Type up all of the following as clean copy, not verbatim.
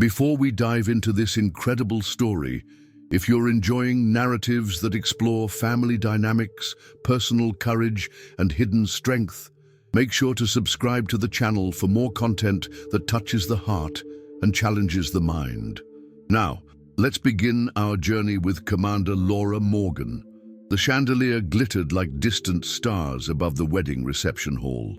Before we dive into this incredible story, if you're enjoying narratives that explore family dynamics, personal courage, and hidden strength, make sure to subscribe to the channel for more content that touches the heart and challenges the mind. Now, let's begin our journey with Commander Laura Morgan. The chandelier glittered like distant stars above the wedding reception hall.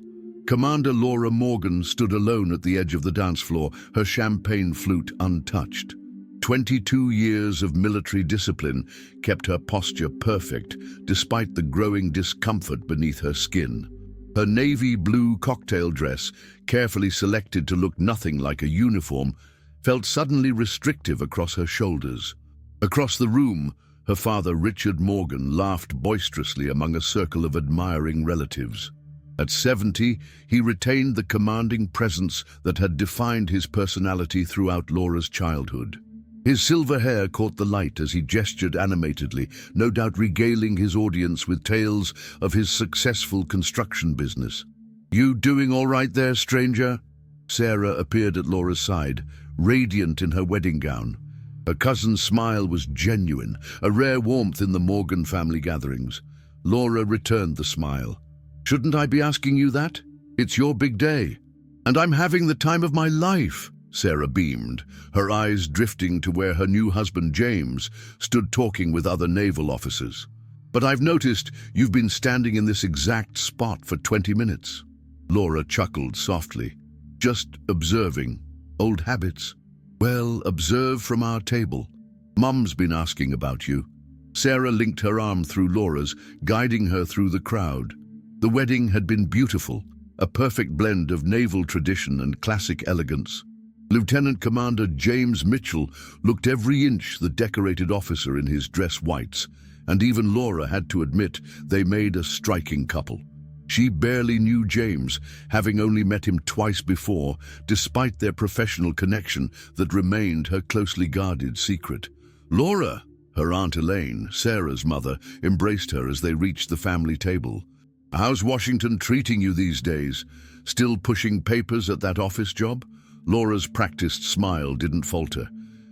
Commander Laura Morgan stood alone at the edge of the dance floor, her champagne flute untouched. 22 years of military discipline kept her posture perfect, despite the growing discomfort beneath her skin. Her navy blue cocktail dress, carefully selected to look nothing like a uniform, felt suddenly restrictive across her shoulders. Across the room, her father, Richard Morgan, laughed boisterously among a circle of admiring relatives. At 70, he retained the commanding presence that had defined his personality throughout Laura's childhood. His silver hair caught the light as he gestured animatedly, no doubt regaling his audience with tales of his successful construction business. "You doing all right there, stranger?" Sarah appeared at Laura's side, radiant in her wedding gown. Her cousin's smile was genuine, a rare warmth in the Morgan family gatherings. Laura returned the smile. "Shouldn't I be asking you that? It's your big day." "And I'm having the time of my life," Sarah beamed, her eyes drifting to where her new husband, James, stood talking with other naval officers. "But I've noticed you've been standing in this exact spot for 20 minutes. Laura chuckled softly. "Just observing. Old habits." "Well, observe from our table. Mum's been asking about you." Sarah linked her arm through Laura's, guiding her through the crowd. The wedding had been beautiful, a perfect blend of naval tradition and classic elegance. Lieutenant Commander James Mitchell looked every inch the decorated officer in his dress whites, and even Laura had to admit they made a striking couple. She barely knew James, having only met him twice before, despite their professional connection that remained her closely guarded secret. "Laura!" Her Aunt Elaine, Sarah's mother, embraced her as they reached the family table. "How's Washington treating you these days? Still pushing papers at that office job?" Laura's practiced smile didn't falter.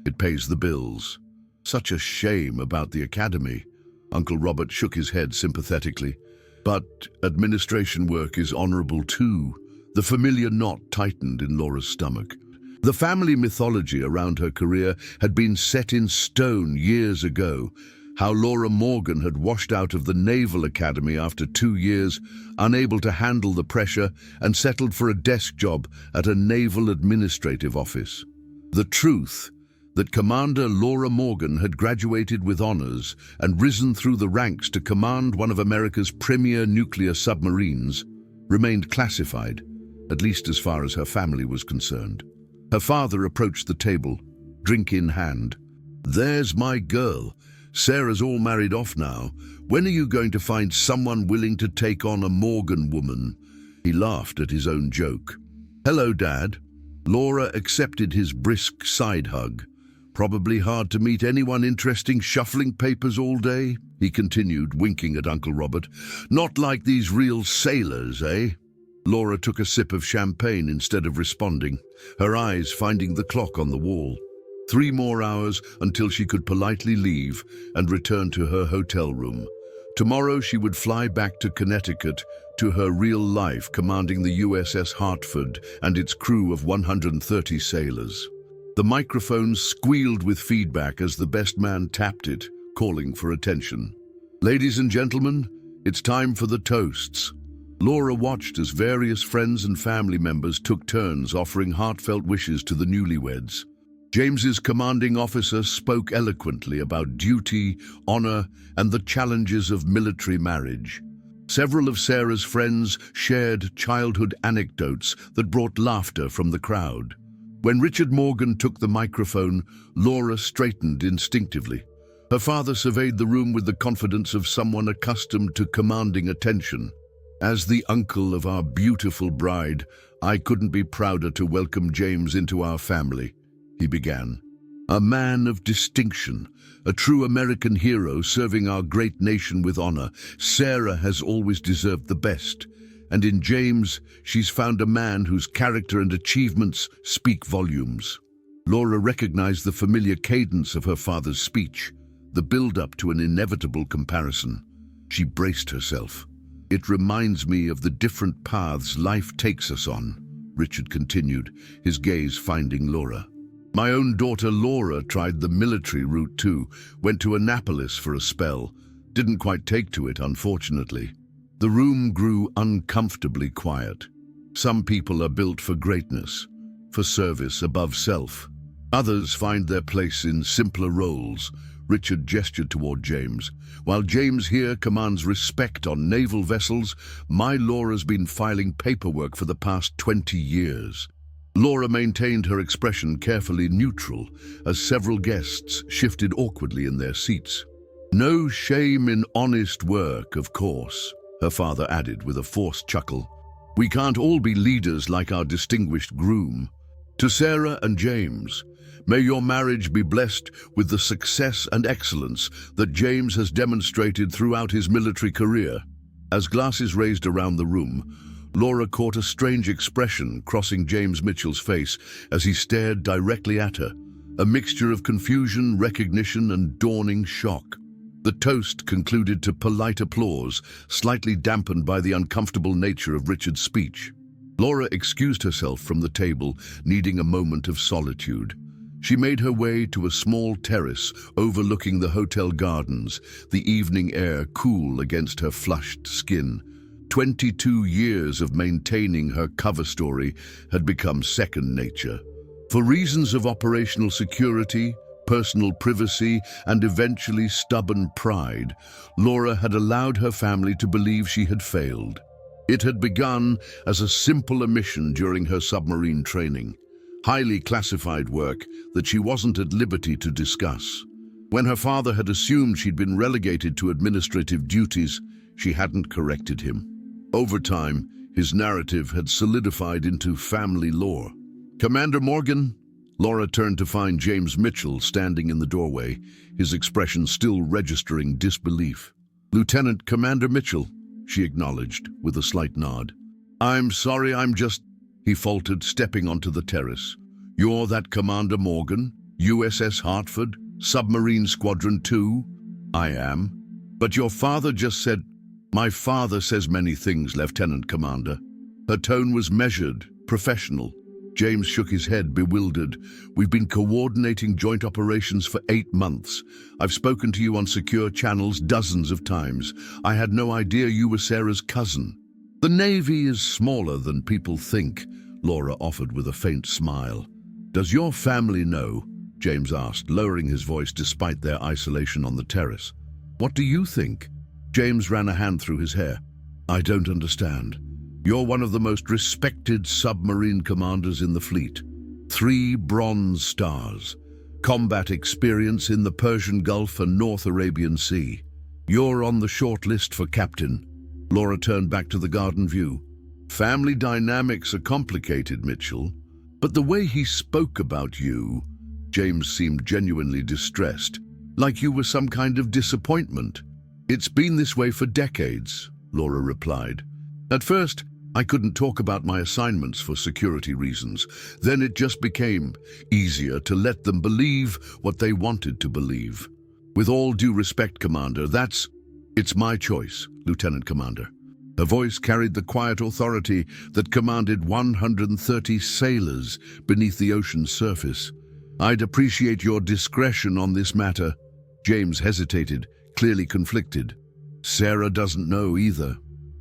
"It pays the bills." "Such a shame about the academy." Uncle Robert shook his head sympathetically. "But administration work is honorable too." The familiar knot tightened in Laura's stomach. The family mythology around her career had been set in stone years ago. How Laura Morgan had washed out of the Naval Academy after 2 years, unable to handle the pressure, and settled for a desk job at a naval administrative office. The truth, that Commander Laura Morgan had graduated with honors and risen through the ranks to command one of America's premier nuclear submarines, remained classified, at least as far as her family was concerned. Her father approached the table, drink in hand. "There's my girl. Sarah's all married off now. When are you going to find someone willing to take on a Morgan woman?" He laughed at his own joke. "Hello, Dad." Laura accepted his brisk side hug. "Probably hard to meet anyone interesting shuffling papers all day," he continued, winking at Uncle Robert. "Not like these real sailors, eh?" Laura took a sip of champagne instead of responding, her eyes finding the clock on the wall. 3 more hours until she could politely leave and return to her hotel room. Tomorrow she would fly back to Connecticut to her real life, commanding the USS Hartford and its crew of 130 sailors. The microphone squealed with feedback as the best man tapped it, calling for attention. "Ladies and gentlemen, it's time for the toasts." Laura watched as various friends and family members took turns offering heartfelt wishes to the newlyweds. James's commanding officer spoke eloquently about duty, honor, and the challenges of military marriage. Several of Sarah's friends shared childhood anecdotes that brought laughter from the crowd. When Richard Morgan took the microphone, Laura straightened instinctively. Her father surveyed the room with the confidence of someone accustomed to commanding attention. "As the uncle of our beautiful bride, I couldn't be prouder to welcome James into our family," he began. "A man of distinction, a true American hero serving our great nation with honor. Sarah has always deserved the best, and in James, she's found a man whose character and achievements speak volumes." Laura recognized the familiar cadence of her father's speech, the build-up to an inevitable comparison. She braced herself. "It reminds me of the different paths life takes us on," Richard continued, his gaze finding Laura. "My own daughter Laura tried the military route too, went to Annapolis for a spell. Didn't quite take to it, unfortunately." The room grew uncomfortably quiet. Some people are built for greatness, for service above self. Others find their place in simpler roles. Richard gestured toward James. "While James here commands respect on naval vessels, my Laura's been filing paperwork for the past 20 years. Laura maintained her expression carefully neutral as several guests shifted awkwardly in their seats. "No shame in honest work, of course," her father added with a forced chuckle. "We can't all be leaders like our distinguished groom. To Sarah and James, may your marriage be blessed with the success and excellence that James has demonstrated throughout his military career." As glasses raised around the room, Laura caught a strange expression crossing James Mitchell's face as he stared directly at her, a mixture of confusion, recognition, and dawning shock. The toast concluded to polite applause, slightly dampened by the uncomfortable nature of Richard's speech. Laura excused herself from the table, needing a moment of solitude. She made her way to a small terrace overlooking the hotel gardens, the evening air cool against her flushed skin. 22 years of maintaining her cover story had become second nature. For reasons of operational security, personal privacy, and eventually stubborn pride, Laura had allowed her family to believe she had failed. It had begun as a simple omission during her submarine training, highly classified work that she wasn't at liberty to discuss. When her father had assumed she'd been relegated to administrative duties, she hadn't corrected him. Over time, his narrative had solidified into family lore. "Commander Morgan?" Laura turned to find James Mitchell standing in the doorway, his expression still registering disbelief. "Lieutenant Commander Mitchell," she acknowledged, with a slight nod. "I'm sorry, he faltered, stepping onto the terrace. "You're that Commander Morgan, USS Hartford, Submarine Squadron 2? "I am. But your father just said—" "My father says many things, Lieutenant Commander." Her tone was measured, professional. James shook his head, bewildered. "We've been coordinating joint operations for 8 months. I've spoken to you on secure channels dozens of times. I had no idea you were Sarah's cousin." "The Navy is smaller than people think," Laura offered with a faint smile. "Does your family know?" James asked, lowering his voice despite their isolation on the terrace. "What do you think?" James ran a hand through his hair. "I don't understand. You're one of the most respected submarine commanders in the fleet. 3 Bronze Stars. Combat experience in the Persian Gulf and North Arabian Sea. You're on the short list for captain." Laura turned back to the garden view. "Family dynamics are complicated, Mitchell. But the way he spoke about you..." James seemed genuinely distressed, like you were some kind of disappointment. "It's been this way for decades," Laura replied. "At first, I couldn't talk about my assignments for security reasons. Then it just became easier to let them believe what they wanted to believe. With all due respect, Commander, it's my choice, Lieutenant Commander." Her voice carried the quiet authority that commanded 130 sailors beneath the ocean's surface. "I'd appreciate your discretion on this matter." James hesitated, clearly conflicted. "Sarah doesn't know either.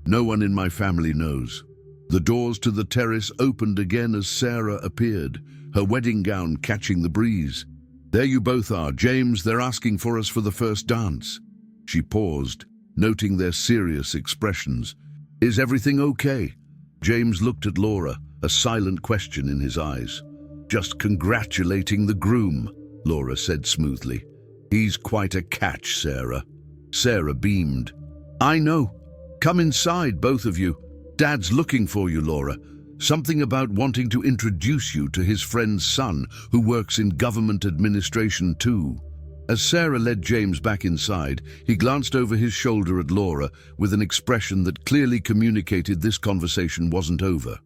No one in my family knows." The doors to the terrace opened again as Sarah appeared, her wedding gown catching the breeze. "There you both are, James. They're asking for us for the first dance." She paused, noting their serious expressions. "Is everything okay?" James looked at Laura, a silent question in his eyes. "Just congratulating the groom," Laura said smoothly. "He's quite a catch, Sarah." Sarah beamed. "I know. Come inside, both of you. Dad's looking for you, Laura. Something about wanting to introduce you to his friend's son, who works in government administration too." As Sarah led James back inside, he glanced over his shoulder at Laura with an expression that clearly communicated this conversation wasn't over.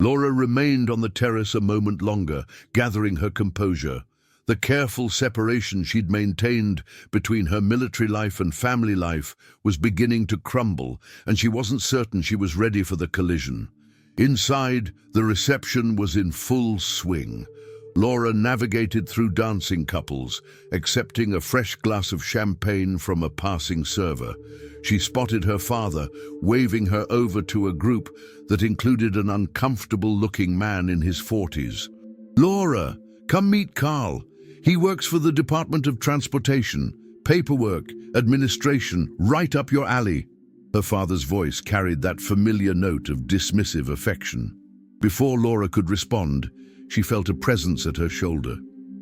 Laura remained on the terrace a moment longer, gathering her composure. The careful separation she'd maintained between her military life and family life was beginning to crumble, and she wasn't certain she was ready for the collision. Inside, the reception was in full swing. Laura navigated through dancing couples, accepting a fresh glass of champagne from a passing server. She spotted her father, waving her over to a group that included an uncomfortable-looking man in his 40s. "Laura, come meet Carl. He works for the Department of Transportation. Paperwork, administration, right up your alley." Her father's voice carried that familiar note of dismissive affection. Before Laura could respond, she felt a presence at her shoulder.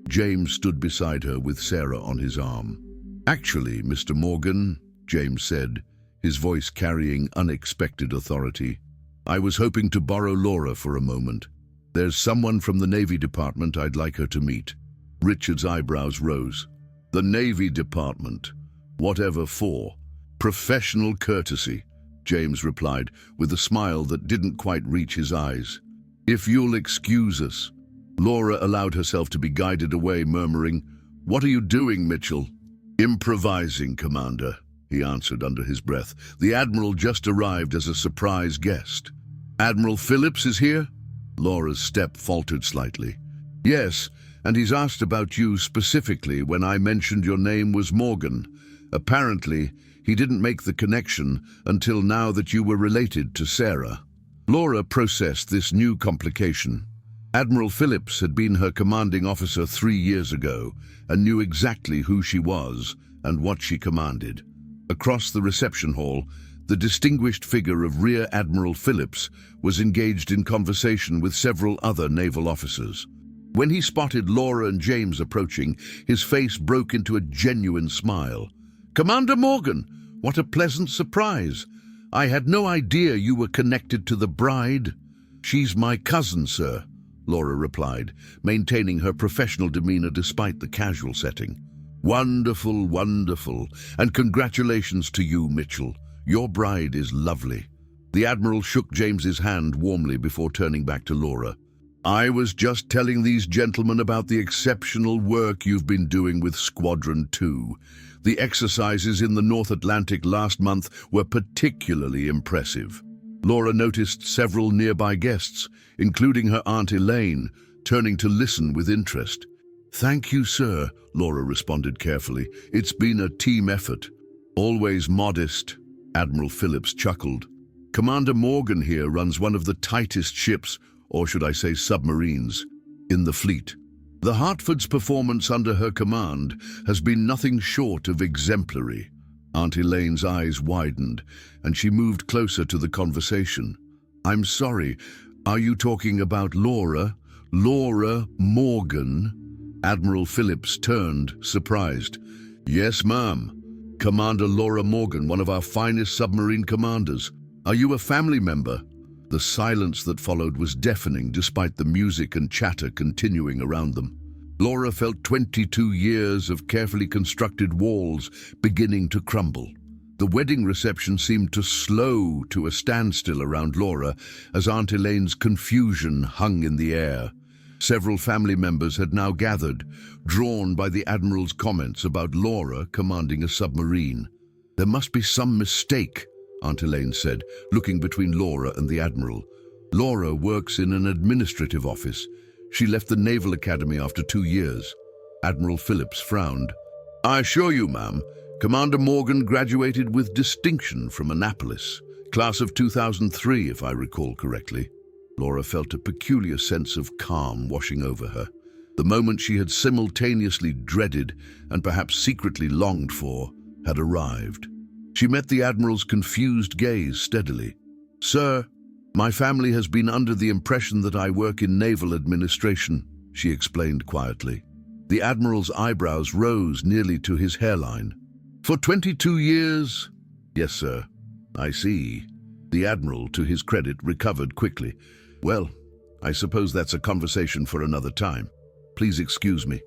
James stood beside her with Sarah on his arm. "Actually, Mr. Morgan," James said, his voice carrying unexpected authority, "I was hoping to borrow Laura for a moment. There's someone from the Navy Department I'd like her to meet." Richard's eyebrows rose. "The Navy Department? Whatever for?" "Professional courtesy," James replied, with a smile that didn't quite reach his eyes. "If you'll excuse us." Laura allowed herself to be guided away, murmuring, "What are you doing, Mitchell?" "Improvising, Commander," he answered under his breath. "The Admiral just arrived as a surprise guest." "Admiral Phillips is here?" Laura's step faltered slightly. "Yes, and he's asked about you specifically when I mentioned your name was Morgan. Apparently, he didn't make the connection until now that you were related to Sarah." Laura processed this new complication. Admiral Phillips had been her commanding officer 3 years ago and knew exactly who she was and what she commanded. Across the reception hall, the distinguished figure of Rear Admiral Phillips was engaged in conversation with several other naval officers. When he spotted Laura and James approaching, his face broke into a genuine smile. "Commander Morgan, what a pleasant surprise! I had no idea you were connected to the bride." "She's my cousin, sir," Laura replied, maintaining her professional demeanor despite the casual setting. "Wonderful, wonderful, and congratulations to you, Mitchell. Your bride is lovely." The Admiral shook James's hand warmly before turning back to Laura. "I was just telling these gentlemen about the exceptional work you've been doing with Squadron 2. The exercises in the North Atlantic last month were particularly impressive." Laura noticed several nearby guests, including her Aunt Elaine, turning to listen with interest. "Thank you, sir," Laura responded carefully. "It's been a team effort." "Always modest," Admiral Phillips chuckled. "Commander Morgan here runs one of the tightest ships, or should I say submarines, in the fleet. The Hartford's performance under her command has been nothing short of exemplary." Aunt Elaine's eyes widened, and she moved closer to the conversation. "I'm sorry, are you talking about Laura? Laura Morgan?" Admiral Phillips turned, surprised. "Yes, ma'am. Commander Laura Morgan, one of our finest submarine commanders. Are you a family member?" The silence that followed was deafening despite the music and chatter continuing around them. Laura felt 22 years of carefully constructed walls beginning to crumble. The wedding reception seemed to slow to a standstill around Laura as Aunt Elaine's confusion hung in the air. Several family members had now gathered, drawn by the Admiral's comments about Laura commanding a submarine. "There must be some mistake," Aunt Elaine said, looking between Laura and the Admiral. "Laura works in an administrative office. She left the Naval Academy after 2 years." Admiral Phillips frowned. "I assure you, ma'am, Commander Morgan graduated with distinction from Annapolis, class of 2003, if I recall correctly." Laura felt a peculiar sense of calm washing over her. The moment she had simultaneously dreaded and perhaps secretly longed for had arrived. She met the Admiral's confused gaze steadily. "Sir, my family has been under the impression that I work in naval administration," she explained quietly. The Admiral's eyebrows rose nearly to his hairline. "For 22 years?" "Yes, sir." "I see." The Admiral, to his credit, recovered quickly. "Well, I suppose that's a conversation for another time. Please excuse me."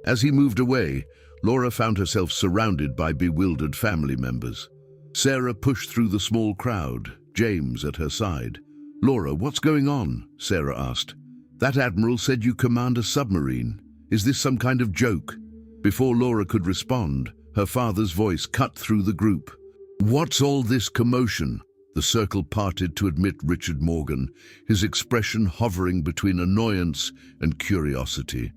As he moved away, Laura found herself surrounded by bewildered family members. Sarah pushed through the small crowd, James at her side. "Laura, what's going on?" Sarah asked. "That admiral said you command a submarine. Is this some kind of joke?" Before Laura could respond, her father's voice cut through the group. "What's all this commotion?" The circle parted to admit Richard Morgan, his expression hovering between annoyance and curiosity.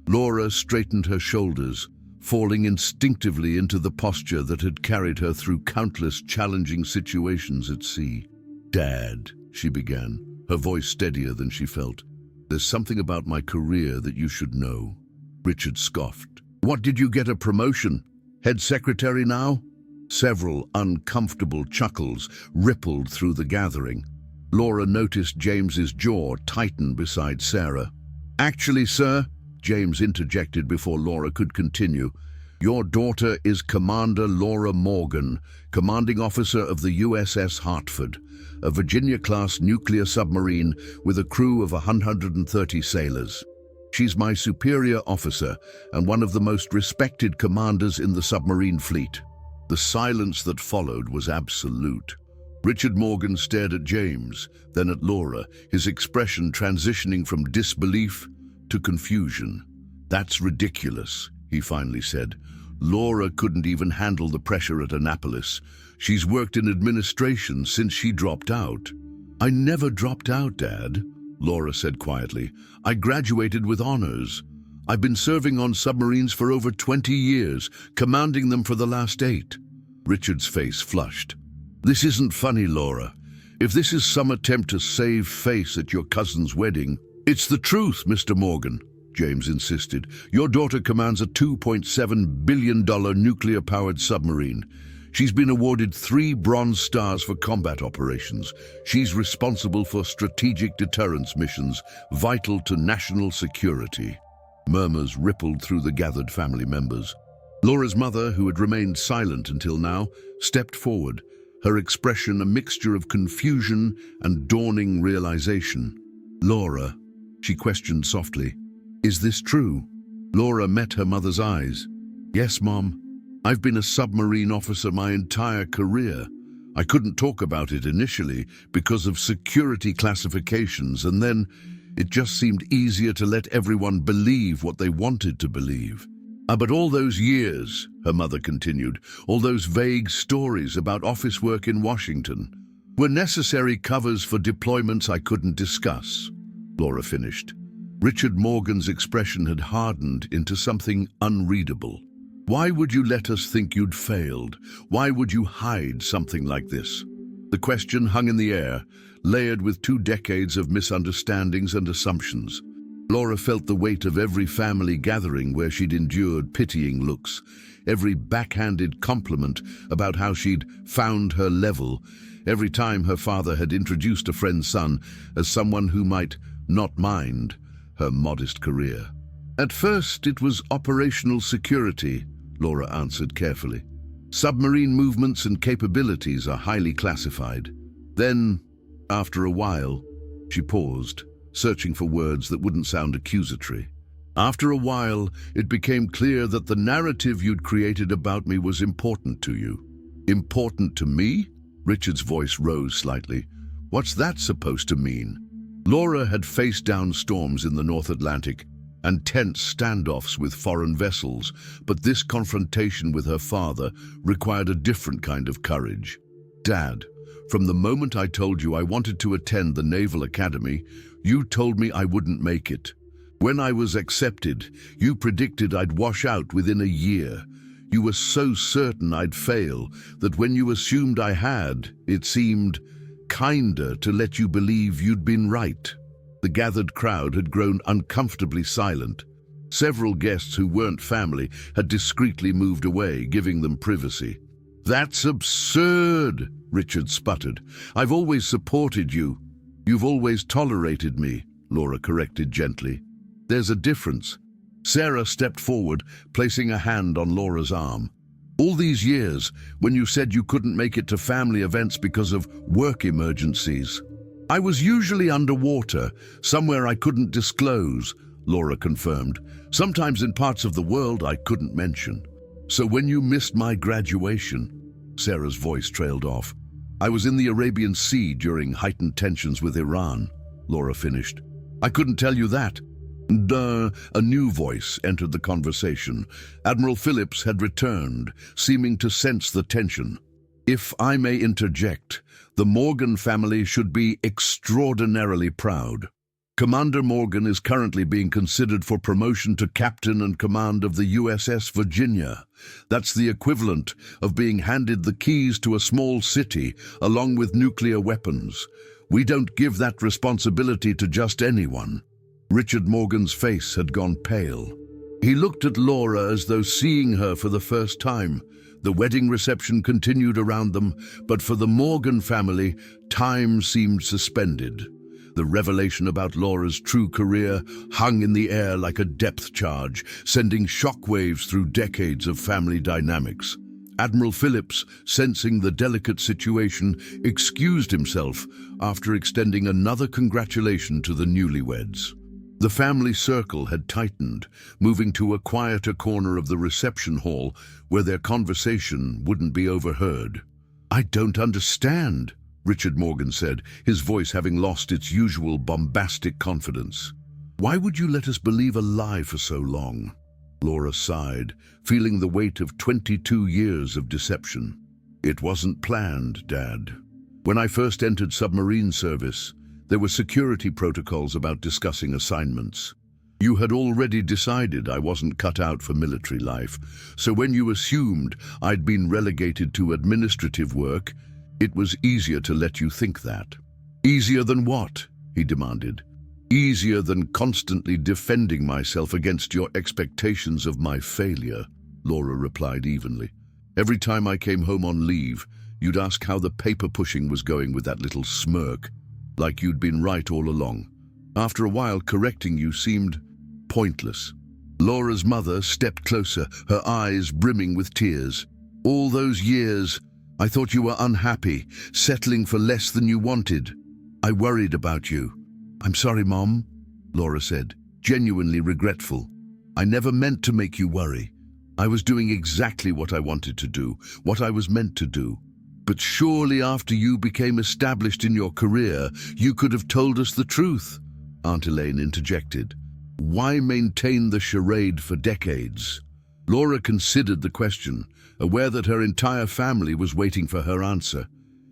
Laura straightened her shoulders, falling instinctively into the posture that had carried her through countless challenging situations at sea. "Dad," she began, her voice steadier than she felt, "there's something about my career that you should know." Richard scoffed. "What, did you get a promotion? Head secretary now?" Several uncomfortable chuckles rippled through the gathering. Laura noticed James's jaw tighten beside Sarah. "Actually, sir," James interjected before Laura could continue, "your daughter is Commander Laura Morgan, commanding officer of the USS Hartford, a Virginia-class nuclear submarine with a crew of 130 sailors. She's my superior officer and one of the most respected commanders in the submarine fleet." The silence that followed was absolute. Richard Morgan stared at James, then at Laura, his expression transitioning from disbelief to confusion. "That's ridiculous," he finally said. "Laura couldn't even handle the pressure at Annapolis. She's worked in administration since she dropped out." "I never dropped out, Dad," Laura said quietly. "I graduated with honors. I've been serving on submarines for over 20 years, commanding them for the last 8. Richard's face flushed. "This isn't funny, Laura. If this is some attempt to save face at your cousin's wedding..." "It's the truth, Mr. Morgan," James insisted. "Your daughter commands a $2.7 billion nuclear-powered submarine. She's been awarded 3 Bronze Stars for combat operations. She's responsible for strategic deterrence missions, vital to national security." Murmurs rippled through the gathered family members. Laura's mother, who had remained silent until now, stepped forward, her expression a mixture of confusion and dawning realization. "Laura," she questioned softly, "is this true?" Laura met her mother's eyes. "Yes, Mom. I've been a submarine officer my entire career. I couldn't talk about it initially because of security classifications, and then it just seemed easier to let everyone believe what they wanted to believe." But all those years," her mother continued, "all those vague stories about office work in Washington, were necessary covers for deployments I couldn't discuss," Laura finished. Richard Morgan's expression had hardened into something unreadable. "Why would you let us think you'd failed? Why would you hide something like this?" The question hung in the air, layered with 2 decades of misunderstandings and assumptions. Laura felt the weight of every family gathering where she'd endured pitying looks, every backhanded compliment about how she'd found her level, every time her father had introduced a friend's son as someone who might not mind her modest career. "At first it was operational security," Laura answered carefully. "Submarine movements and capabilities are highly classified. Then, after a while..." She paused, searching for words that wouldn't sound accusatory. "After a while, it became clear that the narrative you'd created about me was important to you." "Important to me?" Richard's voice rose slightly. "What's that supposed to mean?" Laura had faced down storms in the North Atlantic and tense standoffs with foreign vessels, but this confrontation with her father required a different kind of courage. "Dad, from the moment I told you I wanted to attend the Naval Academy, you told me I wouldn't make it. When I was accepted, you predicted I'd wash out within a year. You were so certain I'd fail that when you assumed I had, it seemed kinder to let you believe you'd been right." The gathered crowd had grown uncomfortably silent. Several guests who weren't family had discreetly moved away, giving them privacy. "That's absurd," Richard sputtered. "I've always supported you." "You've always tolerated me," Laura corrected gently. "There's a difference." Sarah stepped forward, placing a hand on Laura's arm. "All these years, when you said you couldn't make it to family events because of work emergencies, I was usually underwater, somewhere I couldn't disclose," Laura confirmed. "Sometimes in parts of the world I couldn't mention. So when you missed my graduation..." Sarah's voice trailed off. I was in the Arabian Sea during heightened tensions with Iran, Laura finished. I couldn't tell you that. Duh, a new voice entered the conversation. Admiral Phillips had returned, seeming to sense the tension. If I may interject, the Morgan family should be extraordinarily proud. Commander Morgan is currently being considered for promotion to captain and command of the USS Virginia. That's the equivalent of being handed the keys to a small city along with nuclear weapons. We don't give that responsibility to just anyone. Richard Morgan's face had gone pale. He looked at Laura as though seeing her for the first time. The wedding reception continued around them, but for the Morgan family, time seemed suspended. The revelation about Laura's true career hung in the air like a depth charge, sending shockwaves through decades of family dynamics. Admiral Phillips, sensing the delicate situation, excused himself after extending another congratulation to the newlyweds. The family circle had tightened, moving to a quieter corner of the reception hall where their conversation wouldn't be overheard. "I don't understand," Richard Morgan said, his voice having lost its usual bombastic confidence. "Why would you let us believe a lie for so long?" Laura sighed, feeling the weight of 22 years of deception. "It wasn't planned, Dad. When I first entered submarine service, there were security protocols about discussing assignments. You had already decided I wasn't cut out for military life, so when you assumed I'd been relegated to administrative work, it was easier to let you think that." "Easier than what?" he demanded. "Easier than constantly defending myself against your expectations of my failure," Laura replied evenly. "Every time I came home on leave, you'd ask how the paper pushing was going with that little smirk, like you'd been right all along. After a while, correcting you seemed pointless." Laura's mother stepped closer, her eyes brimming with tears. "All those years, I thought you were unhappy, settling for less than you wanted. I worried about you." "I'm sorry, Mom," Laura said, genuinely regretful. "I never meant to make you worry. I was doing exactly what I wanted to do, what I was meant to do. But surely after you became established in your career, you could have told us the truth," Aunt Elaine interjected. "Why maintain the charade for decades?" Laura considered the question, aware that her entire family was waiting for her answer.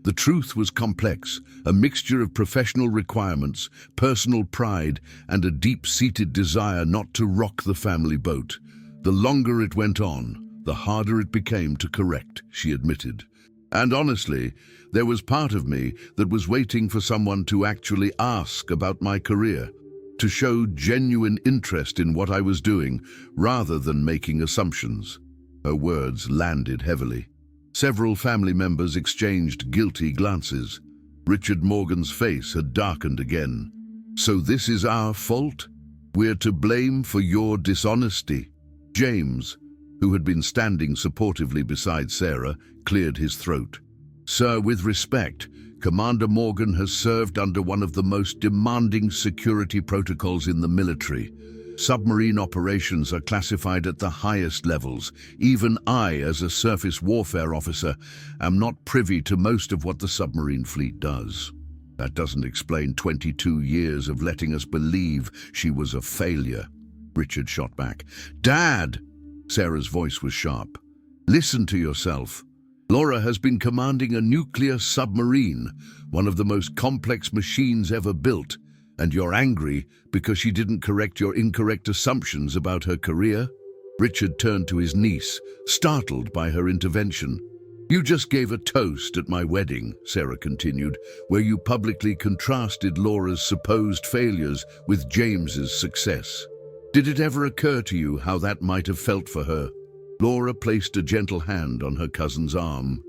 The truth was complex, a mixture of professional requirements, personal pride, and a deep-seated desire not to rock the family boat. The longer it went on, the harder it became to correct, she admitted. "And honestly, there was part of me that was waiting for someone to actually ask about my career, to show genuine interest in what I was doing, rather than making assumptions." Her words landed heavily. Several family members exchanged guilty glances. Richard Morgan's face had darkened again. "So this is our fault? We're to blame for your dishonesty?" James, who had been standing supportively beside Sarah, cleared his throat. "Sir, with respect, Commander Morgan has served under one of the most demanding security protocols in the military. Submarine operations are classified at the highest levels. Even I, as a surface warfare officer, am not privy to most of what the submarine fleet does. That doesn't explain 22 years of letting us believe she was a failure," Richard shot back. "Dad!" Sarah's voice was sharp. "Listen to yourself. Laura has been commanding a nuclear submarine, one of the most complex machines ever built, and you're angry because she didn't correct your incorrect assumptions about her career?" Richard turned to his niece, startled by her intervention. "You just gave a toast at my wedding," Sarah continued, "where you publicly contrasted Laura's supposed failures with James's success. Did it ever occur to you how that might have felt for her?" Laura placed a gentle hand on her cousin's arm.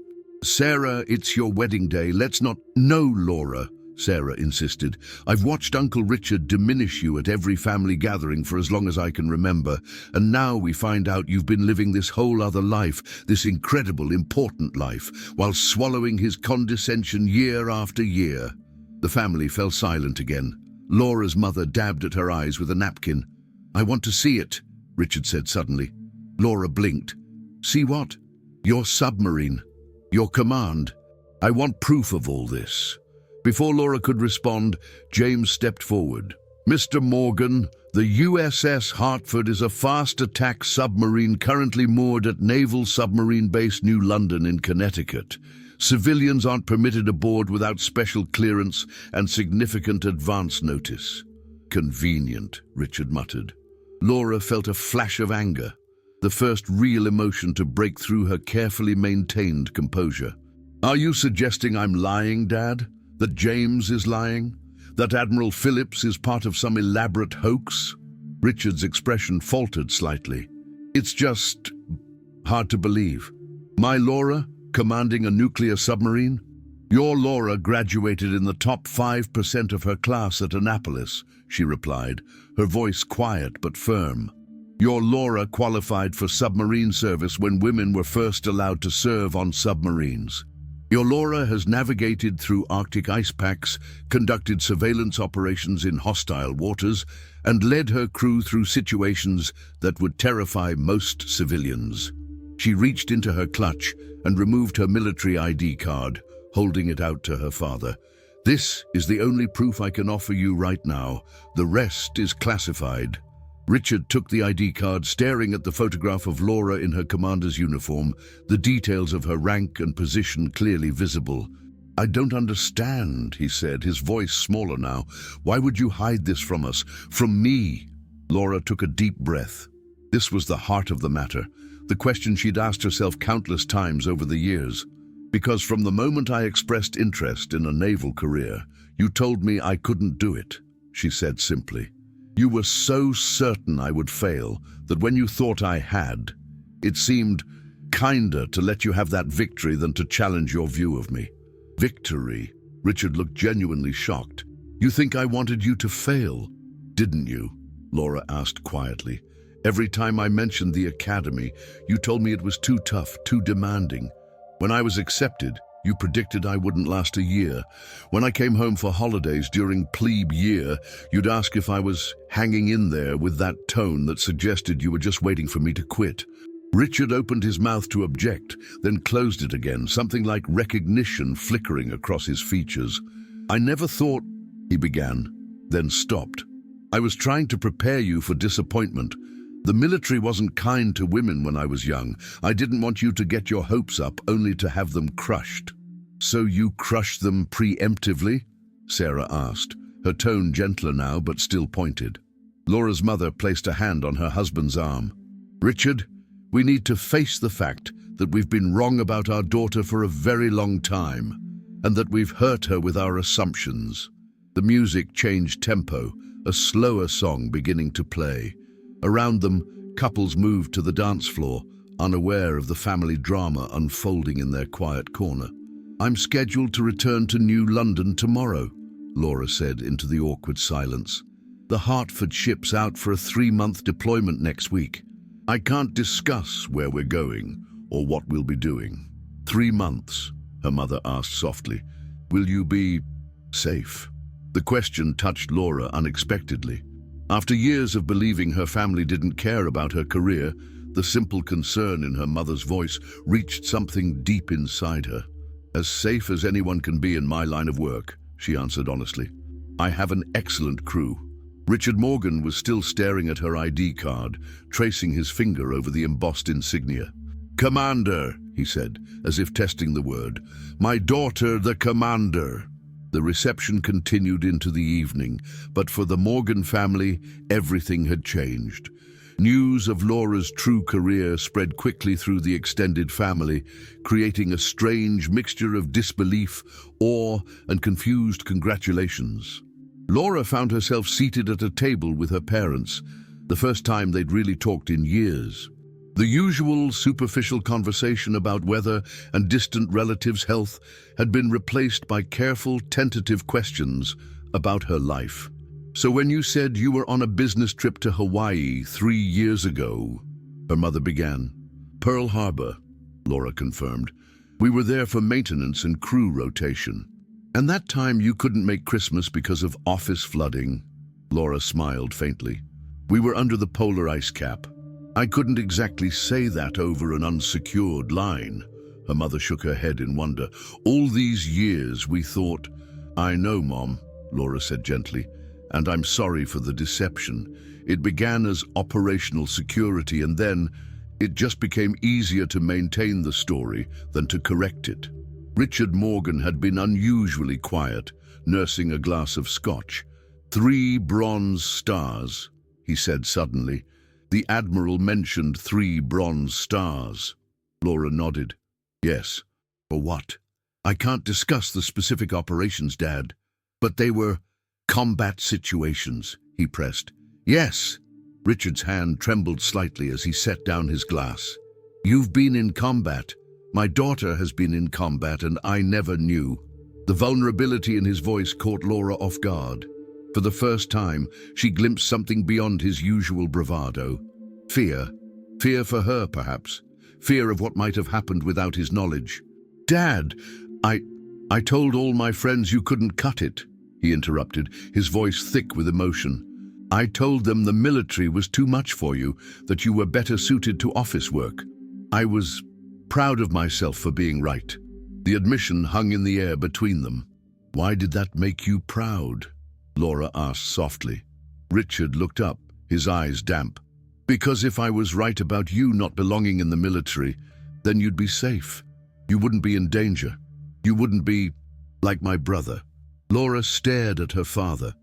"Sarah, it's your wedding day. Let's not—" "No, Laura," Sarah insisted. "I've watched Uncle Richard diminish you at every family gathering for as long as I can remember, and now we find out you've been living this whole other life, this incredible, important life, while swallowing his condescension year after year." The family fell silent again. Laura's mother dabbed at her eyes with a napkin. "I want to see it," Richard said suddenly. Laura blinked. "See what?" "Your submarine. Your command." I want proof of all this." Before Laura could respond, James stepped forward. "Mr. Morgan, the USS Hartford is a fast-attack submarine currently moored at Naval Submarine Base New London in Connecticut. Civilians aren't permitted aboard without special clearance and significant advance notice." "Convenient," Richard muttered. Laura felt a flash of anger, the first real emotion to break through her carefully maintained composure. "Are you suggesting I'm lying, Dad? That James is lying? That Admiral Phillips is part of some elaborate hoax?" Richard's expression faltered slightly. "It's just hard to believe. My Laura, commanding a nuclear submarine? Your Laura graduated in the top 5% of her class at Annapolis," she replied, her voice quiet but firm. "Your Laura qualified for submarine service when women were first allowed to serve on submarines. Your Laura has navigated through Arctic ice packs, conducted surveillance operations in hostile waters, and led her crew through situations that would terrify most civilians." She reached into her clutch and removed her military ID card, holding it out to her father. "This is the only proof I can offer you right now. The rest is classified." Richard took the ID card, staring at the photograph of Laura in her commander's uniform, the details of her rank and position clearly visible. "I don't understand," he said, his voice smaller now. "Why would you hide this from us? From me?" Laura took a deep breath. This was the heart of the matter, the question she'd asked herself countless times over the years. "Because from the moment I expressed interest in a naval career, you told me I couldn't do it," she said simply. "You were so certain I would fail that when you thought I had, it seemed kinder to let you have that victory than to challenge your view of me." "Victory?" Richard looked genuinely shocked. "You think I wanted you to fail, didn't you?" Laura asked quietly. "Every time I mentioned the academy, you told me it was too tough, too demanding. When I was accepted, you predicted I wouldn't last a year. When I came home for holidays during plebe year, you'd ask if I was hanging in there with that tone that suggested you were just waiting for me to quit." Richard opened his mouth to object, then closed it again, something like recognition flickering across his features. "I never thought," he began, then stopped. "I was trying to prepare you for disappointment. The military wasn't kind to women when I was young. I didn't want you to get your hopes up only to have them crushed." "So you crushed them preemptively?" Sarah asked, her tone gentler now but still pointed. Laura's mother placed a hand on her husband's arm. "Richard, we need to face the fact that we've been wrong about our daughter for a very long time, and that we've hurt her with our assumptions." The music changed tempo, a slower song beginning to play. Around them, couples moved to the dance floor, unaware of the family drama unfolding in their quiet corner. "I'm scheduled to return to New London tomorrow," Laura said into the awkward silence. "The Hartford ship's out for a 3-month deployment next week. I can't discuss where we're going or what we'll be doing." 3 months, her mother asked softly. "Will you be safe?" The question touched Laura unexpectedly. After years of believing her family didn't care about her career, the simple concern in her mother's voice reached something deep inside her. "As safe as anyone can be in my line of work," she answered honestly. "I have an excellent crew." Richard Morgan was still staring at her ID card, tracing his finger over the embossed insignia. "Commander," he said, as if testing the word. "My daughter, the Commander." The reception continued into the evening, but for the Morgan family, everything had changed. News of Laura's true career spread quickly through the extended family, creating a strange mixture of disbelief, awe, and confused congratulations. Laura found herself seated at a table with her parents, the first time they'd really talked in years. The usual superficial conversation about weather and distant relatives' health had been replaced by careful, tentative questions about her life. "So when you said you were on a business trip to Hawaii 3 years ago," her mother began. "Pearl Harbor," Laura confirmed. "We were there for maintenance and crew rotation." "And that time you couldn't make Christmas because of office flooding," Laura smiled faintly. "We were under the polar ice cap." "I couldn't exactly say that over an unsecured line," Her mother shook her head in wonder. All these years we thought... I know, Mom, Laura said gently, and I'm sorry for the deception. It began as operational security, and then it just became easier to maintain the story than to correct it. Richard Morgan had been unusually quiet, nursing a glass of scotch. 3 bronze stars, he said suddenly. The Admiral mentioned 3 bronze stars. Laura nodded. Yes. For what? I can't discuss the specific operations, Dad. But they were combat situations, he pressed. Yes. Richard's hand trembled slightly as he set down his glass. You've been in combat. My daughter has been in combat, and I never knew. The vulnerability in his voice caught Laura off guard. For the first time, she glimpsed something beyond his usual bravado. Fear. Fear for her, perhaps. Fear of what might have happened without his knowledge. Dad, I told all my friends you couldn't cut it, he interrupted, his voice thick with emotion. I told them the military was too much for you, that you were better suited to office work. I was proud of myself for being right. The admission hung in the air between them. Why did that make you proud? Laura asked softly. Richard looked up, his eyes damp. Because if I was right about you not belonging in the military, then you'd be safe. You wouldn't be in danger. You wouldn't be like my brother. Laura stared at her father,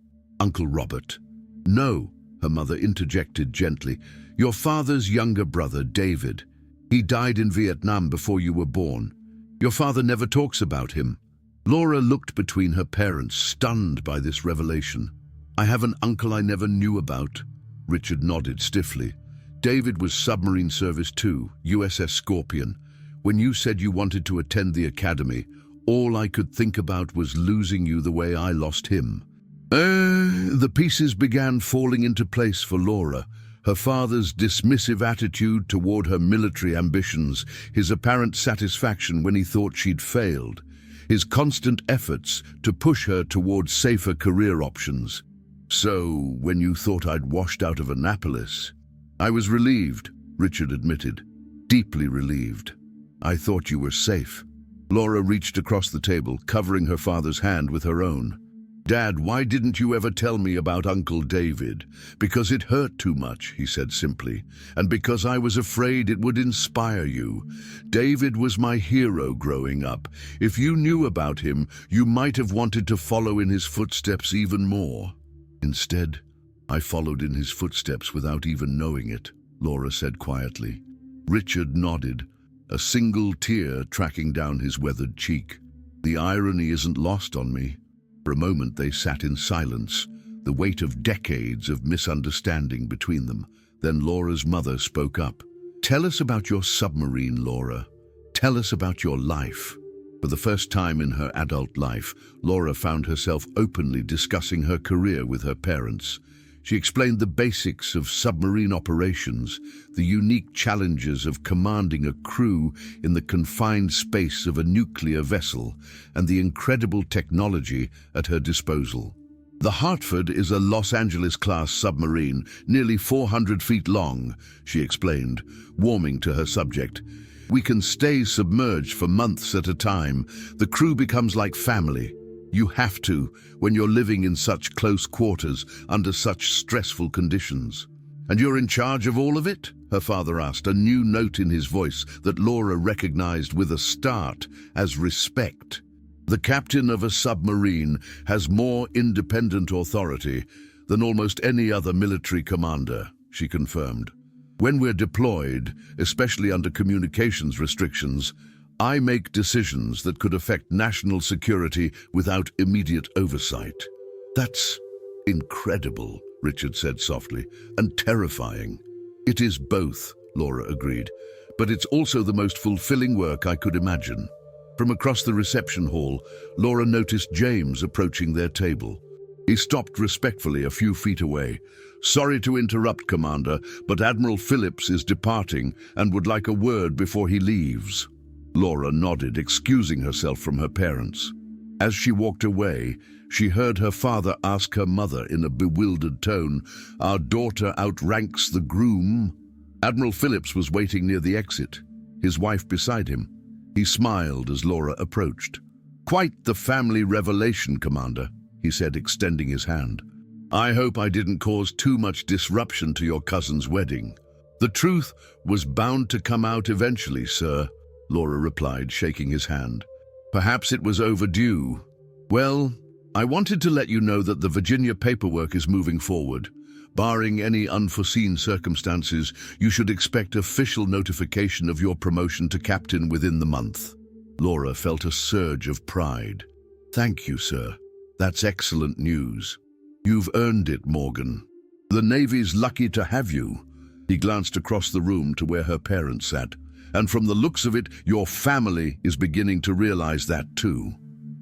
Uncle Robert. No, her mother interjected gently. Your father's younger brother, David. He died in Vietnam before you were born. Your father never talks about him. Laura looked between her parents, stunned by this revelation. I have an uncle I never knew about. Richard nodded stiffly. David was submarine service too, USS Scorpion. When you said you wanted to attend the academy, all I could think about was losing you the way I lost him. The pieces began falling into place for Laura. Her father's dismissive attitude toward her military ambitions, his apparent satisfaction when he thought she'd failed, his constant efforts to push her toward safer career options. So, when you thought I'd washed out of Annapolis, I was relieved, Richard admitted, deeply relieved. I thought you were safe. Laura reached across the table, covering her father's hand with her own. Dad, why didn't you ever tell me about Uncle David? Because it hurt too much, he said simply, and because I was afraid it would inspire you. David was my hero growing up. If you knew about him, you might have wanted to follow in his footsteps even more. Instead, I followed in his footsteps without even knowing it, Laura said quietly. Richard nodded, a single tear tracking down his weathered cheek. The irony isn't lost on me. For a moment they sat in silence, the weight of decades of misunderstanding between them. Then Laura's mother spoke up. Tell us about your submarine, Laura. Tell us about your life. For the first time in her adult life, Laura found herself openly discussing her career with her parents. She explained the basics of submarine operations, the unique challenges of commanding a crew in the confined space of a nuclear vessel, and the incredible technology at her disposal. The Hartford is a Los Angeles-class submarine, nearly 400 feet long, she explained, warming to her subject. We can stay submerged for months at a time. The crew becomes like family. You have to, when you're living in such close quarters, under such stressful conditions. And you're in charge of all of it? Her father asked, a new note in his voice that Laura recognized with a start as respect. The captain of a submarine has more independent authority than almost any other military commander, she confirmed. When we're deployed, especially under communications restrictions, I make decisions that could affect national security without immediate oversight. That's incredible, Richard said softly, and terrifying. It is both, Laura agreed, but it's also the most fulfilling work I could imagine. From across the reception hall, Laura noticed James approaching their table. He stopped respectfully a few feet away. Sorry to interrupt, Commander, but Admiral Phillips is departing and would like a word before he leaves. Laura nodded, excusing herself from her parents. As she walked away, she heard her father ask her mother in a bewildered tone, Our daughter outranks the groom? Admiral Phillips was waiting near the exit, his wife beside him. He smiled as Laura approached. "Quite the family revelation, Commander," he said, extending his hand. "I hope I didn't cause too much disruption to your cousin's wedding." "The truth was bound to come out eventually, sir," Laura replied, shaking his hand. "Perhaps it was overdue. Well, I wanted to let you know that the Virginia paperwork is moving forward. Barring any unforeseen circumstances, you should expect official notification of your promotion to captain within the month." Laura felt a surge of pride. "Thank you, sir. That's excellent news. You've earned it, Morgan. The Navy's lucky to have you." He glanced across the room to where her parents sat. "And from the looks of it, your family is beginning to realize that too."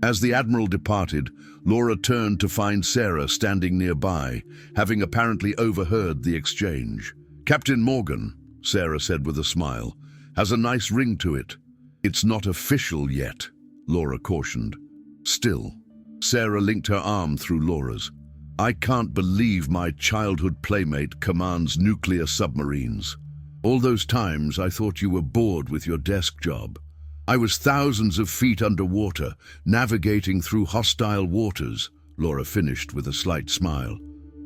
As the Admiral departed, Laura turned to find Sarah standing nearby, having apparently overheard the exchange. "Captain Morgan," Sarah said with a smile, "has a nice ring to it." "It's not official yet," Laura cautioned. "Still." Sarah linked her arm through Laura's. "I can't believe my childhood playmate commands nuclear submarines. All those times I thought you were bored with your desk job. I was thousands of feet underwater, navigating through hostile waters," Laura finished with a slight smile.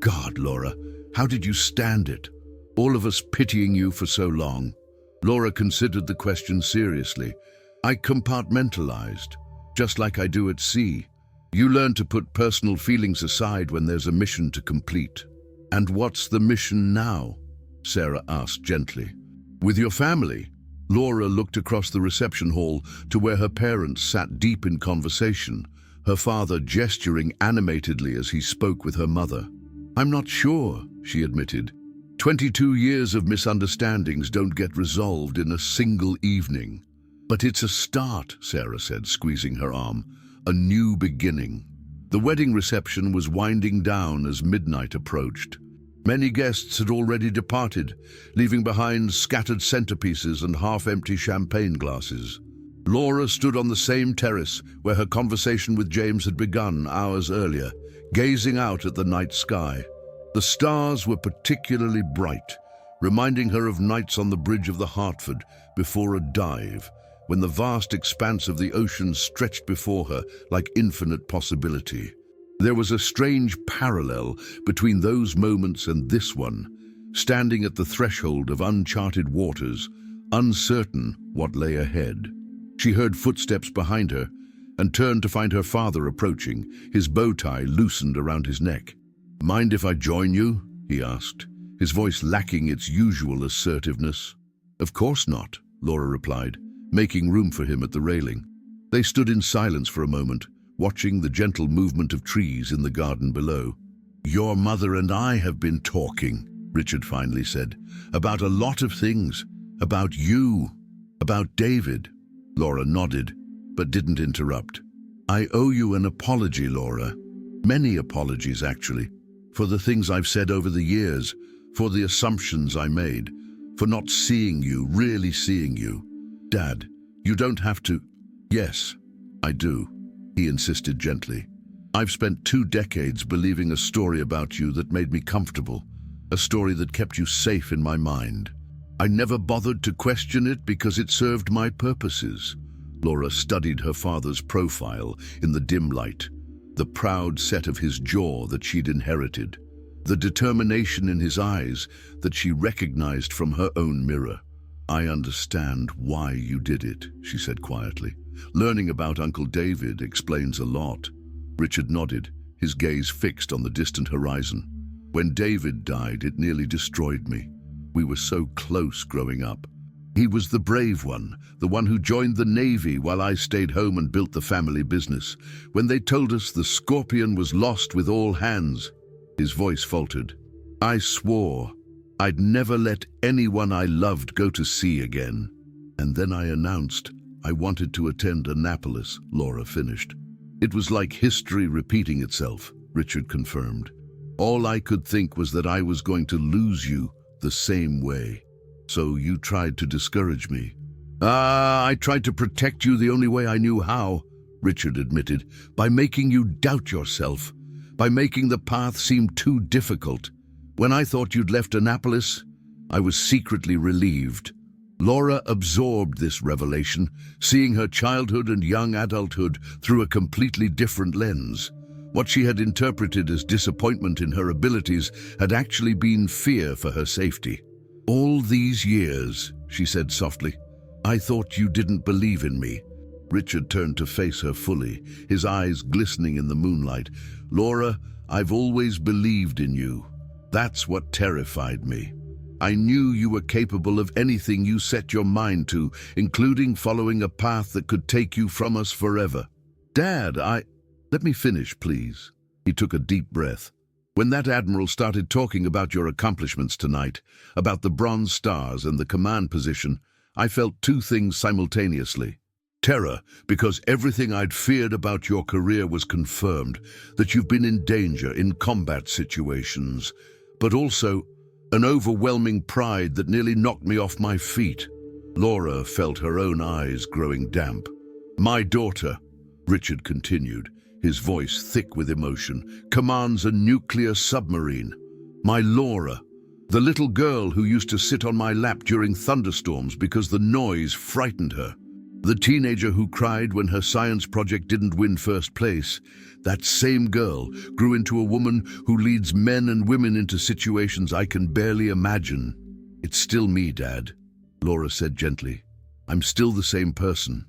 "God, Laura, how did you stand it? All of us pitying you for so long." Laura considered the question seriously. "I compartmentalized, just like I do at sea. You learn to put personal feelings aside when there's a mission to complete." "And what's the mission now?" Sarah asked gently. "With your family." Laura looked across the reception hall to where her parents sat deep in conversation, her father gesturing animatedly as he spoke with her mother. "I'm not sure," she admitted. 22 years of misunderstandings don't get resolved in a single evening. "But it's a start," Sarah said, squeezing her arm. "A new beginning." The wedding reception was winding down as midnight approached. Many guests had already departed, leaving behind scattered centerpieces and half-empty champagne glasses. Laura stood on the same terrace where her conversation with James had begun hours earlier, gazing out at the night sky. The stars were particularly bright, reminding her of nights on the bridge of the Hartford before a dive, when the vast expanse of the ocean stretched before her like infinite possibility. There was a strange parallel between those moments and this one, standing at the threshold of uncharted waters, uncertain what lay ahead. She heard footsteps behind her and turned to find her father approaching, his bow tie loosened around his neck. "Mind if I join you?" he asked, his voice lacking its usual assertiveness. "Of course not," Laura replied, making room for him at the railing. They stood in silence for a moment, watching the gentle movement of trees in the garden below. "Your mother and I have been talking," Richard finally said, "about a lot of things, about you, about David." Laura nodded, but didn't interrupt. "I owe you an apology, Laura. Many apologies, actually, for the things I've said over the years, for the assumptions I made, for not seeing you, really seeing you. Dad, you don't have to." "Yes, I do," he insisted gently. "I've spent 2 decades believing a story about you that made me comfortable, a story that kept you safe in my mind. I never bothered to question it because it served my purposes." Laura studied her father's profile in the dim light, the proud set of his jaw that she'd inherited, the determination in his eyes that she recognized from her own mirror. "I understand why you did it," she said quietly. "Learning about Uncle David explains a lot." Richard nodded, his gaze fixed on the distant horizon. "When David died, it nearly destroyed me. We were so close growing up. He was the brave one, the one who joined the Navy while I stayed home and built the family business. When they told us the Scorpion was lost with all hands," his voice faltered, "I swore I'd never let anyone I loved go to sea again. And then I announced I wanted to attend Annapolis," Laura finished. "It was like history repeating itself," Richard confirmed. "All I could think was that I was going to lose you the same way. So you tried to discourage me." I tried to protect you the only way I knew how," Richard admitted, "by making you doubt yourself, by making the path seem too difficult. When I thought you'd left Annapolis, I was secretly relieved." Laura absorbed this revelation, seeing her childhood and young adulthood through a completely different lens. What she had interpreted as disappointment in her abilities had actually been fear for her safety. "All these years," she said softly, "I thought you didn't believe in me." Richard turned to face her fully, his eyes glistening in the moonlight. "Laura, I've always believed in you. That's what terrified me. I knew you were capable of anything you set your mind to, including following a path that could take you from us forever." "Dad, Let me finish, please." He took a deep breath. "When that admiral started talking about your accomplishments tonight, about the Bronze Stars and the command position, I felt two things simultaneously. Terror, because everything I'd feared about your career was confirmed, that you've been in danger in combat situations, but also an overwhelming pride that nearly knocked me off my feet." Laura felt her own eyes growing damp. "My daughter," Richard continued, his voice thick with emotion, "commands a nuclear submarine. My Laura, the little girl who used to sit on my lap during thunderstorms because the noise frightened her. The teenager who cried when her science project didn't win first place. That same girl grew into a woman who leads men and women into situations I can barely imagine." "It's still me, Dad," Laura said gently. "I'm still the same person."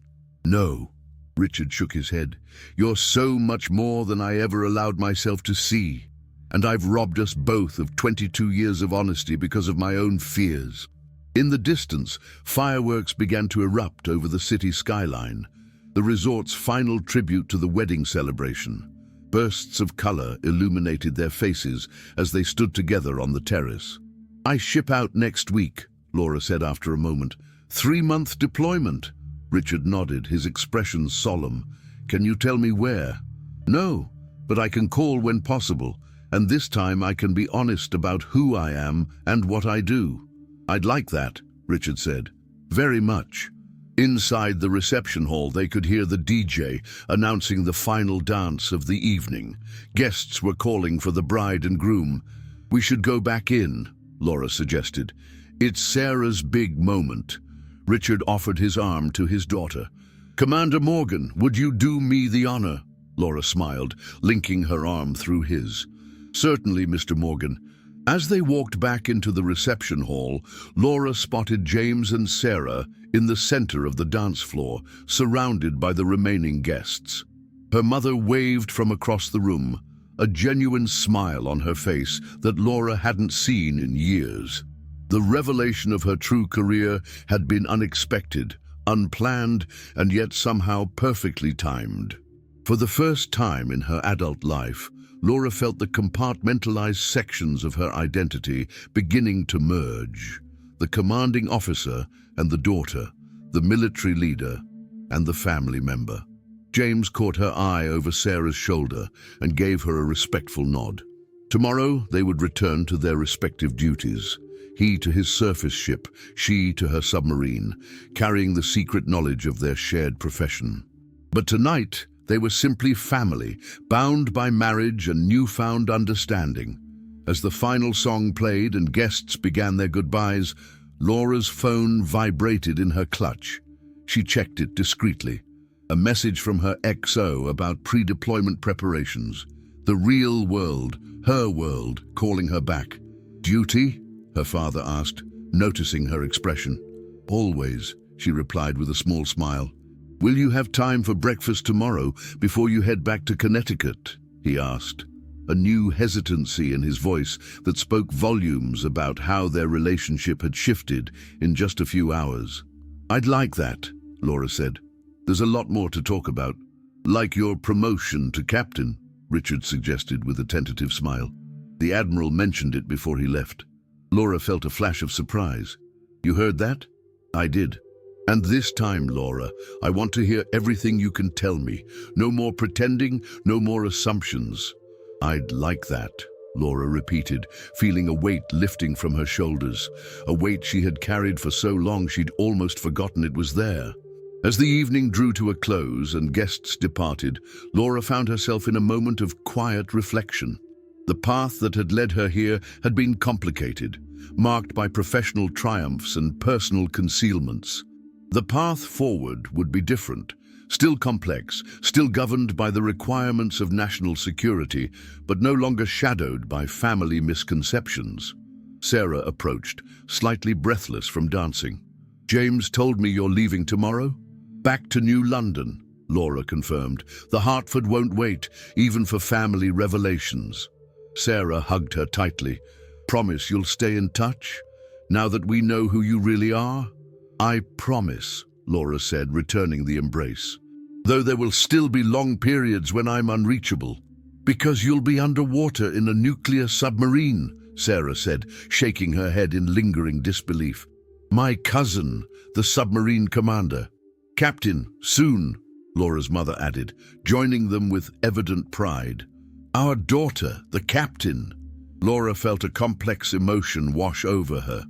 "No." Richard shook his head. "You're so much more than I ever allowed myself to see. And I've robbed us both of 22 years of honesty because of my own fears." In the distance, fireworks began to erupt over the city skyline, the resort's final tribute to the wedding celebration. Bursts of color illuminated their faces as they stood together on the terrace. "I ship out next week," Laura said after a moment. 3-month deployment." Richard nodded, his expression solemn. "Can you tell me where?" "No, but I can call when possible, and this time I can be honest about who I am and what I do." "I'd like that," Richard said. "Very much." Inside the reception hall, they could hear the DJ announcing the final dance of the evening. Guests were calling for the bride and groom. "We should go back in," Laura suggested. "It's Sarah's big moment." Richard offered his arm to his daughter. "Commander Morgan, would you do me the honor?" Laura smiled, linking her arm through his. "Certainly, Mr. Morgan." As they walked back into the reception hall, Laura spotted James and Sarah in the center of the dance floor, surrounded by the remaining guests. Her mother waved from across the room, a genuine smile on her face that Laura hadn't seen in years. The revelation of her true career had been unexpected, unplanned, and yet somehow perfectly timed. For the first time in her adult life, Laura felt the compartmentalized sections of her identity beginning to merge. The commanding officer and the daughter, the military leader and the family member. James caught her eye over Sarah's shoulder and gave her a respectful nod. Tomorrow they would return to their respective duties. He to his surface ship, she to her submarine, carrying the secret knowledge of their shared profession. But tonight, they were simply family, bound by marriage and newfound understanding. As the final song played and guests began their goodbyes, Laura's phone vibrated in her clutch. She checked it discreetly. A message from her XO about pre-deployment preparations. The real world, her world, calling her back. "Duty?" her father asked, noticing her expression. "Always," she replied with a small smile. "Will you have time for breakfast tomorrow before you head back to Connecticut?" he asked, a new hesitancy in his voice that spoke volumes about how their relationship had shifted in just a few hours. "I'd like that," Laura said. "There's a lot more to talk about." "Like your promotion to captain," Richard suggested with a tentative smile. The Admiral mentioned it before he left. Laura felt a flash of surprise. "You heard that?" "I did. And this time, Laura, I want to hear everything you can tell me. No more pretending, no more assumptions." "I'd like that," Laura repeated, feeling a weight lifting from her shoulders, a weight she had carried for so long she'd almost forgotten it was there. As the evening drew to a close and guests departed, Laura found herself in a moment of quiet reflection. The path that had led her here had been complicated, marked by professional triumphs and personal concealments. The path forward would be different, still complex, still governed by the requirements of national security, but no longer shadowed by family misconceptions. Sarah approached, slightly breathless from dancing. "James told me you're leaving tomorrow?" "Back to New London," Laura confirmed. "The Hartford won't wait, even for family revelations." Sarah hugged her tightly. "Promise you'll stay in touch, now that we know who you really are?" "I promise," Laura said, returning the embrace. "Though there will still be long periods when I'm unreachable." "Because you'll be underwater in a nuclear submarine," Sarah said, shaking her head in lingering disbelief. "My cousin, the submarine commander." "Captain, soon," Laura's mother added, joining them with evident pride. "Our daughter, the captain." Laura felt a complex emotion wash over her.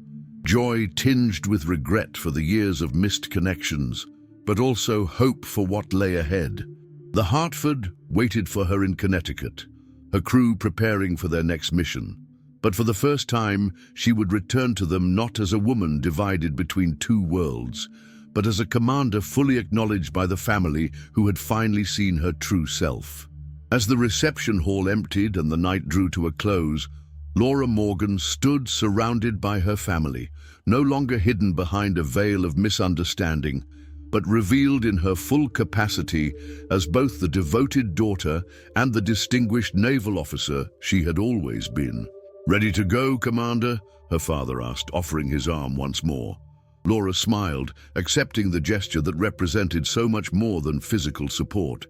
Joy tinged with regret for the years of missed connections, but also hope for what lay ahead. The Hartford waited for her in Connecticut, her crew preparing for their next mission. But for the first time, she would return to them not as a woman divided between two worlds, but as a commander fully acknowledged by the family who had finally seen her true self. As the reception hall emptied and the night drew to a close, Laura Morgan stood surrounded by her family, no longer hidden behind a veil of misunderstanding, but revealed in her full capacity as both the devoted daughter and the distinguished naval officer she had always been. "Ready to go, Commander?" her father asked, offering his arm once more. Laura smiled, accepting the gesture that represented so much more than physical support.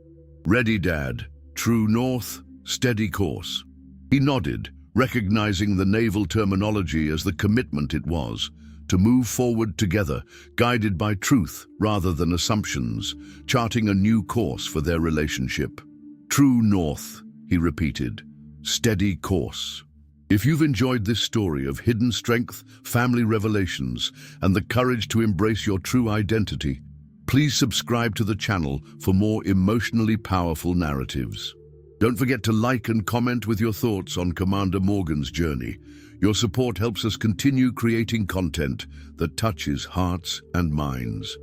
"Ready, Dad. True north, steady course." He nodded, recognizing the naval terminology as the commitment it was, to move forward together, guided by truth rather than assumptions, charting a new course for their relationship. "True north," he repeated. "Steady course." If you've enjoyed this story of hidden strength, family revelations, and the courage to embrace your true identity, please subscribe to the channel for more emotionally powerful narratives. Don't forget to like and comment with your thoughts on Commander Morgan's journey. Your support helps us continue creating content that touches hearts and minds.